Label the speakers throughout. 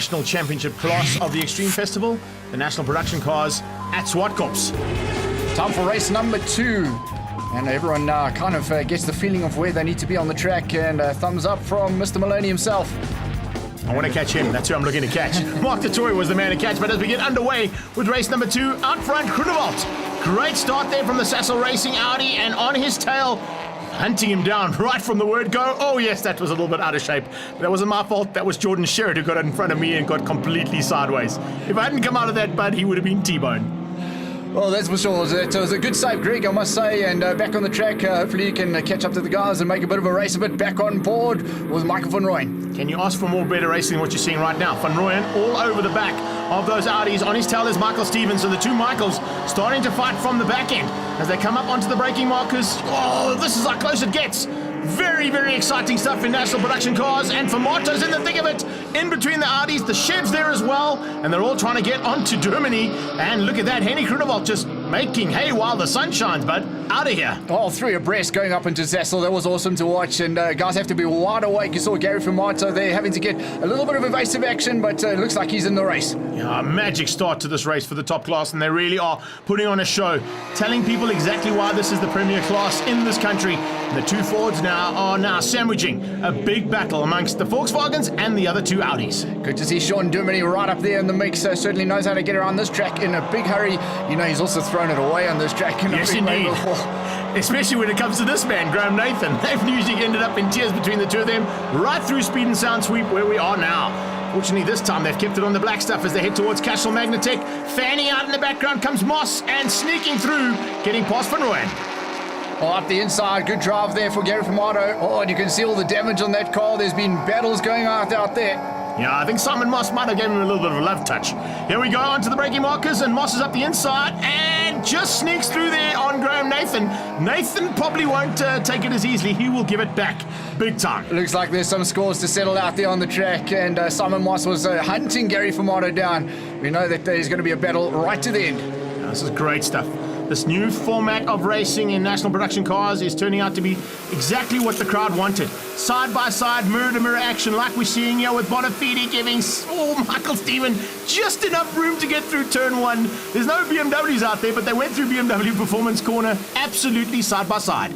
Speaker 1: National Championship class of the Extreme Festival, the National Production Cars at Zwartkops.
Speaker 2: Time for race number 2. And everyone kind of gets the feeling of where they need to be on the track. And thumbs up from Mr. Maloney himself.
Speaker 1: I want to catch him. That's who I'm looking to catch. Mark Detroit was the man to catch. But as we get underway with race number 2, out front, Groenewald. Great start there from the Sassel Racing Audi, and on his tail, hunting him down right from the word go. Oh yes, that was a little bit out of shape. That wasn't my fault. That was Jordan Sherritt who got in front of me and got completely sideways. If I hadn't come out of that bud, he would have been T-bone.
Speaker 2: Well, that's for sure. It was a good save, Greg, I must say. And back on the track, hopefully you can catch up to the guys and make a bit of a race of it. Back on board with Michael van Rooyen.
Speaker 1: Can you ask for more better racing than what you're seeing right now? Van Rooyen all over the back of those Audis. On his tail is Michael Stevens. So the two Michaels starting to fight from the back end as they come up onto the braking markers. Oh, this is how close it gets. Very, very exciting stuff in National Production Cars, and Formatos in the thick of it, in between the Audis, the Chevs there as well, and they're all trying to get onto Germany. And look at that, Henny Groenewald just making hay while the sun shines, bud. Out of here.
Speaker 2: All three abreast going up into Sassel. That was awesome to watch, and guys have to be wide awake. You saw Gary Formato there having to get a little bit of evasive action, but it looks like he's in the race.
Speaker 1: Yeah, a magic start to this race for the top class, and they really are putting on a show, telling people exactly why this is the premier class in this country. And the two Fords are now sandwiching a big battle amongst the Volkswagens and the other two Audis.
Speaker 2: Good to see Sean Duminy right up there in the mix. Certainly knows how to get around this track in a big hurry. You know, he's also thrown it away on this track in a big way before.
Speaker 1: Especially when it comes to this man, Graham Nathan. They've usually ended up in tears between the two of them, right through Speed and Sound Sweep where we are now. Fortunately, this time they've kept it on the black stuff as they head towards Cashel Magnetech. Fanning out in the background comes Moss, and sneaking through, getting past Van Rooyen.
Speaker 2: Oh, up the inside, good drive there for Gary Formato. Oh, and you can see all the damage on that car. There's been battles going on out there.
Speaker 1: Yeah, I think Simon Moss might have given him a little bit of a love touch. Here we go onto the braking markers, and Moss is up the inside and just sneaks through there on Graham Nathan. Nathan probably won't take it as easily. He will give it back big time.
Speaker 2: Looks like there's some scores to settle out there on the track, and Simon Moss was hunting Gary Formato down. We know that there's going to be a battle right to the end.
Speaker 1: Yeah, this is great stuff. This new format of racing in National Production Cars is turning out to be exactly what the crowd wanted. Side-by-side, mirror-to-mirror action like we're seeing here with Bonafide giving Michael Stephen just enough room to get through turn 1. There's no BMWs out there, but they went through BMW Performance Corner absolutely side-by-side.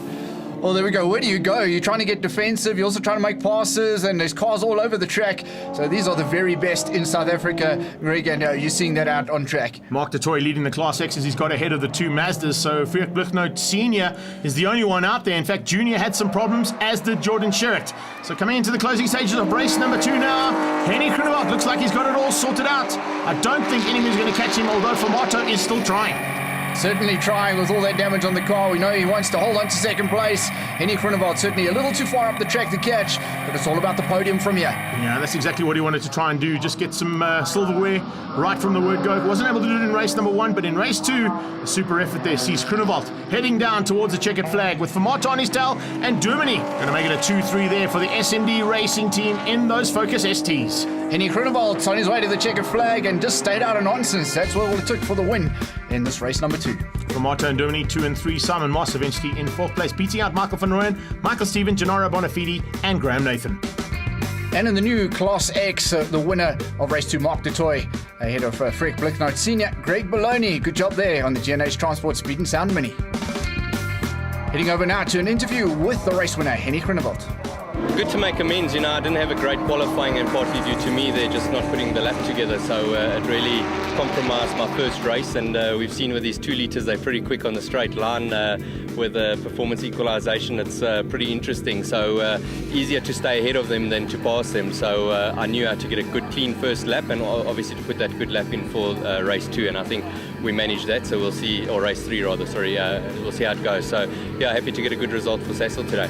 Speaker 2: Well, there we go. Where do you go? You're trying to get defensive. You're also trying to make passes, and there's cars all over the track. So these are the very best in South Africa, Greg, and you're seeing that out on track.
Speaker 1: Mark Detroit leading the Class X as he's got ahead of the two Mazdas. So Friedrich Blichnote Senior is the only one out there. In fact, Junior had some problems, as did Jordan Sherritt. So coming into the closing stages of race number 2 now, Henny Groenewald looks like he's got it all sorted out. I don't think anybody's going to catch him, although Formato is still trying.
Speaker 2: Certainly trying with all that damage on the car. We know he wants to hold on to second place. Henny Groenewald certainly a little too far up the track to catch, but it's all about the podium from here.
Speaker 1: Yeah, that's exactly what he wanted to try and do. Just get some silverware right from the word go. Wasn't able to do it in race number 1, but in race 2, a super effort there sees Groenewald heading down towards the checkered flag with Formato on his tail, and Duminy going to make it a 2-3 there for the SMD racing team in those Focus STs.
Speaker 2: Henny Groenewald on his way to the checkered flag and just stayed out of nonsense. That's what it took for the win in this race number 2.
Speaker 1: Formato and Duminy 2 and 3. Simon Moss eventually in 4th place, beating out Michael van Rooyen, Michael Stephen, Gennaro Bonafide, and Graham Nathan.
Speaker 2: And in the new Class X, the winner of race 2, Mark Detroit, ahead of Friedrich Blichnote Senior, Greg Bologna. Good job there on the GNH Transport Speed and Sound Mini. Heading over now to an interview with the race winner, Henny Groenewald.
Speaker 3: Good to make amends, you know, I didn't have a great qualifying, and partly due to me they're just not putting the lap together, so it really compromised my first race. And we've seen with these 2 litres they're pretty quick on the straight line. With performance equalisation, it's pretty interesting, so easier to stay ahead of them than to pass them. So I knew how to get a good clean first lap, and obviously to put that good lap in for race 2, and I think we managed that. So we'll see, or race 3 rather, sorry, we'll see how it goes. So yeah, happy to get a good result for Sassel today.